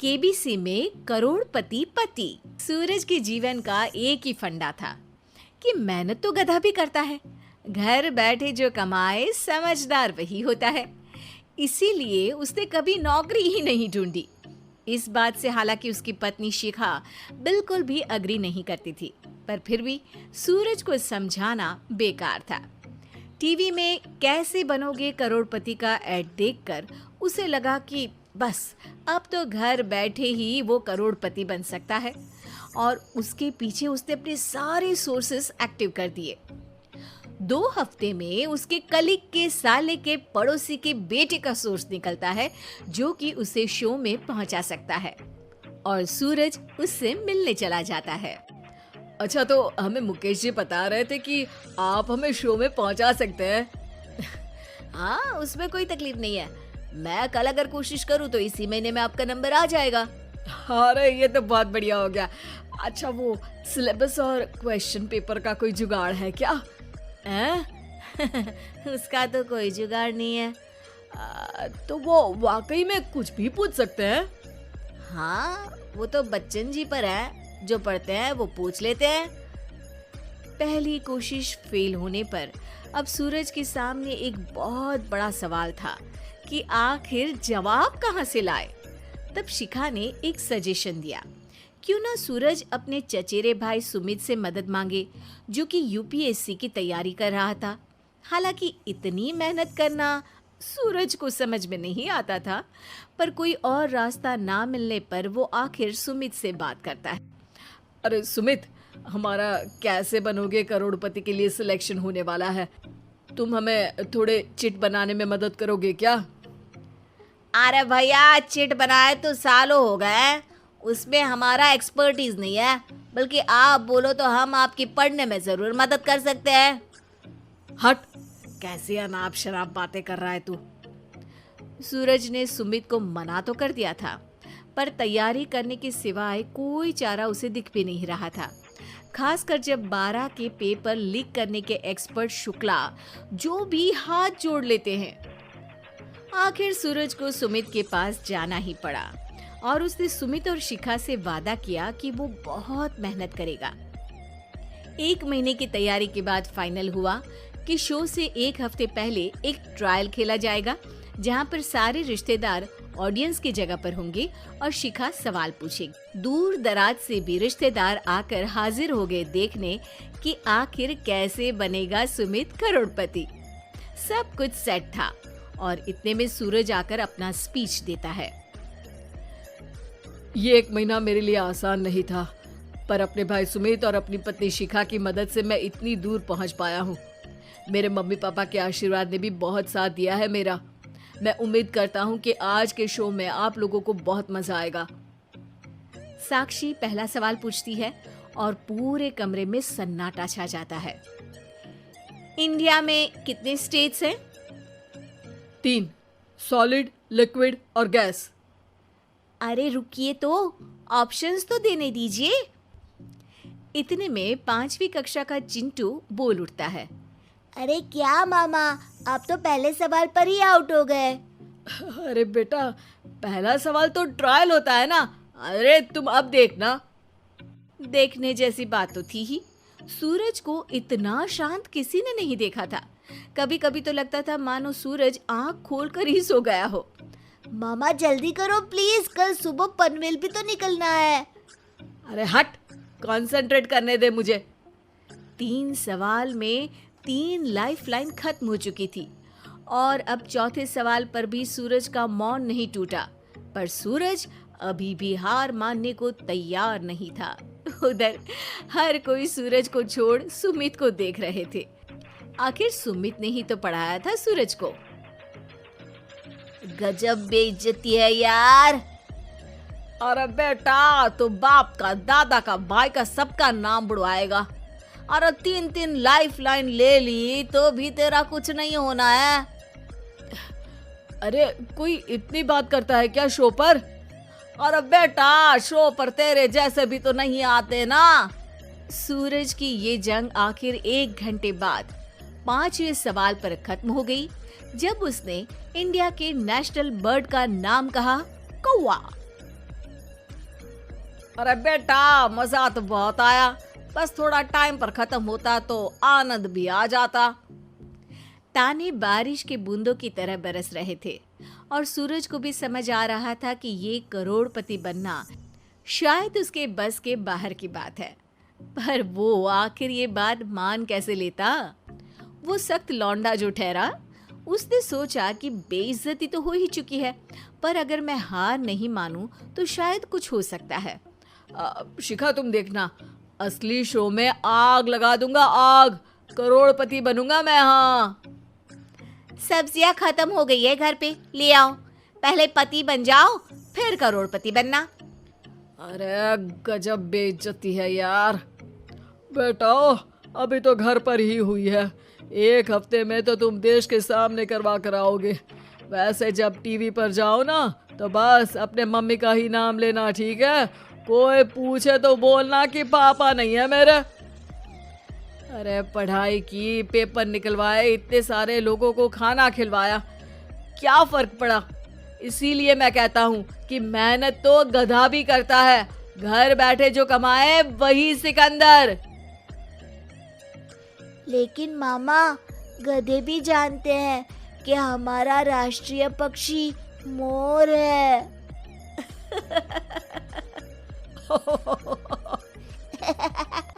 KBC में करोड़पति पति। सूरज के जीवन का एक ही फंडा था कि मेहनत तो गधा भी करता है, घर बैठे जो कमाए समझदार वही होता है। इसीलिए उसने कभी नौकरी ही नहीं ढूंढी। इस बात से हालांकि उसकी पत्नी शिखा बिल्कुल भी अग्री नहीं करती थी, पर फिर भी सूरज को समझाना बेकार था। टीवी में कैसे बनोगे करोड़पति का ऐड देखकर उसे लगा कि बस अब तो घर बैठे ही वो करोड़पति बन सकता है, और उसके पीछे उसने अपने सारे सोर्सेस एक्टिव कर दिए। 2 हफ्ते में उसके कलीग के साले के पड़ोसी के बेटे का सोर्स निकलता है जो कि उसे शो में पहुंचा सकता है, और सूरज उससे मिलने चला जाता है। अच्छा, तो हमें मुकेश जी बता रहे थे कि आप हमें शो में पहुंचा सकते हैं। हाँ, उसमें कोई तकलीफ नहीं है। मैं कल अगर कोशिश करूँ तो इसी महीने में आपका नंबर आ जाएगा। अरे ये तो बहुत बढ़िया हो गया। अच्छा, वो सिलेबस और क्वेश्चन पेपर का कोई जुगाड़ है क्या? उसका तो कोई जुगाड़ नहीं है। तो वो वाकई में कुछ भी पूछ सकते हैं? हाँ, वो तो बच्चन जी पर है, जो पढ़ते हैं वो पूछ लेते हैं। पहली कोशिश फेल होने पर अब सूरज के सामने एक बहुत बड़ा सवाल था कि आखिर जवाब कहाँ से लाए। तब शिखा ने एक सजेशन दिया, क्यों ना सूरज अपने चचेरे भाई सुमित से मदद मांगे, जो कि यूपीएससी की तैयारी कर रहा था। हालांकि इतनी मेहनत करना सूरज को समझ में नहीं आता था, पर कोई और रास्ता ना मिलने पर वो आखिर सुमित से बात करता है। अरे सुमित, हमारा कैसे बनोगे करोड़पति के लिए सिलेक्शन होने वाला है। तुम हमें थोड़े चिट बनाने में मदद करोगे क्या? अरे भैया, चिट बनाए तो सालों हो गए, उसमें हमारा एक्सपर्टीज नहीं है, बल्कि आप बोलो तो हम आपकी पढ़ने में जरूर मदद कर सकते हैं। हट, कैसी अनाप शराब बातें कर रहा है तू। सूरज ने सुमित को मना तो कर दिया था, पर तैयारी करने के सिवाय कोई चारा उसे दिख भी नहीं रहा था। खासकर जब 12 के पेपर लीक करने के एक्सपर्ट शुक्ला जो भी हाथ जोड़ लेते हैं। आखिर सूरज को सुमित के पास जाना ही पड़ा, और उसने सुमित और शिखा से वादा किया कि वो बहुत मेहनत करेगा। 1 महीने की तैयारी के बाद फाइनल हुआ कि शो से 1 हफ्ते पहले एक ट्रायल खेला जाएगा, जहां पर सारे रिश्तेदार ऑडियंस की जगह पर होंगे और शिखा सवाल पूछेगी। दूर दराज से भी रिश्तेदार आकर हाजिर हो गए देखने कि आखिर कैसे बनेगा सुमित करोड़पति। सब कुछ सेट था, और इतने में सूरज आकर अपना स्पीच देता है। ये 1 महीना मेरे लिए आसान नहीं था, पर अपने भाई सुमित और अपनी पत्नी शिखा की मदद से मैं इतनी दूर पहुंच पाया हूँ। मेरे मम्मी पापा के आशीर्वाद ने भी बहुत साथ दिया है मेरा। मैं उम्मीद करता हूँ कि आज के शो में आप लोगों को बहुत मजा आएगा। साक्षी पहला सवाल पूछती है और पूरे कमरे में सन्नाटा छा जाता है। इंडिया में कितने स्टेट्स हैं? 3, सॉलिड, लिक्विड और गैस। अरे रुकिए, तो ऑप्शंस तो देने दीजिए। इतने में 5वीं कक्षा का चिंटू बोल उठता है। अरे क्या मामा, आप तो पहले सवाल पर ही आउट हो गए। अरे बेटा, पहला सवाल तो ट्रायल होता है ना। अरे तुम अब देखना। देखने जैसी बात तो थी ही। सूरज को इतना शांत किसी ने नहीं देखा था। कभी कभी तो लगता था मानो सूरज आंख खोलकर ही सो गया हो। मामा जल्दी करो प्लीज, कल सुबह पनवेल भी तो निकलना है। अरे हट, कंसंट्रेट करने दे मुझे। 3 सवाल में 3 लाइफलाइन खत्म हो चुकी थी, और अब चौथे सवाल पर भी सूरज का मौन नहीं टूटा। पर सूरज अभी भी हार मानने को तैयार नहीं था। उधर हर कोई सूरज को छोड़ सुमित को देख रहे थे। आखिर सुमित ने ही तो पढ़ाया था सूरज को। गजब बेइज्जती है यार। अरे बेटा, तो बाप का, दादा का, भाई का, सबका नाम बुड़वाएगा। अरे 3 लाइफलाइन ले ली तो भी तेरा कुछ नहीं होना है। अरे कोई इतनी बात करता है क्या शो पर? अरे बेटा, शो पर तेरे जैसे भी तो नहीं आते ना। सूरज की ये जंग आखिर 1 घंटे बाद 5वें सवाल पर खत्म हो गई, जब उसने इंडिया के नेशनल बर्ड का नाम कहा, कौवा। अरे बेटा, मजा तो बहुत आया, बस थोड़ा टाइम पर खत्म होता तो आनंद भी आ जाता। ताने बारिश के बूंदों की तरह बरस रहे थे और सूरज को भी समझ आ रहा था कि ये करोड़पति बनना शायद उसके बस के बाहर की बात है। पर वो आखिर ये बात मान कैसे लेता? वो सख्त लौंडा जो ठहरा, उसने सोचा कि बेइज्जती तो हो ही चुकी है, पर अगर मैं हार नहीं मानूं तो शायद कुछ हो सकता है। शिखा, तुम देखना, असली शो में आग लगा दूंगा, आग, करोड़पति बनूंगा मैं। हाँ, सब्जियां खत्म हो गई है घर पे, ले आओ। पहले पति बन जाओ, फिर करोड़पति बनना। अरे गजब बेइज्जती है यार। बेटा, अभी तो घर पर ही हुई है, 1 हफ्ते में तो तुम देश के सामने करवा कर आओगे। वैसे जब टीवी पर जाओ ना तो बस अपने मम्मी का ही नाम लेना, ठीक है? कोई पूछे तो बोलना कि पापा नहीं है मेरे। अरे पढ़ाई की, पेपर निकलवाए, इतने सारे लोगों को खाना खिलवाया, क्या फर्क पड़ा? इसीलिए मैं कहता हूँ कि मेहनत तो गधा भी करता है, घर बैठे जो कमाए वही सिकंदर। लेकिन मामा, गधे भी जानते हैं कि हमारा राष्ट्रीय पक्षी मोर है।